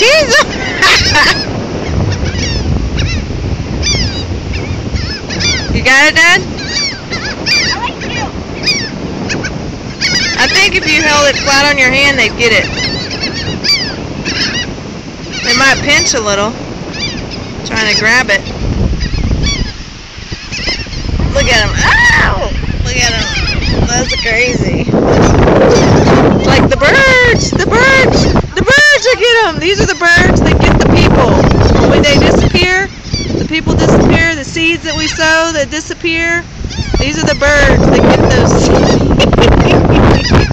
Jesus! You got it, Dad? I think if you held it flat on your hand, they'd get it. They might pinch a little, trying to grab it. Look at him. Ow! Look at him. That's crazy. Like the birds! The birds! The birds that get them! These are the birds that get the people. When they disappear, the people disappear, the seeds that we sow that disappear, these are the birds that get those seeds.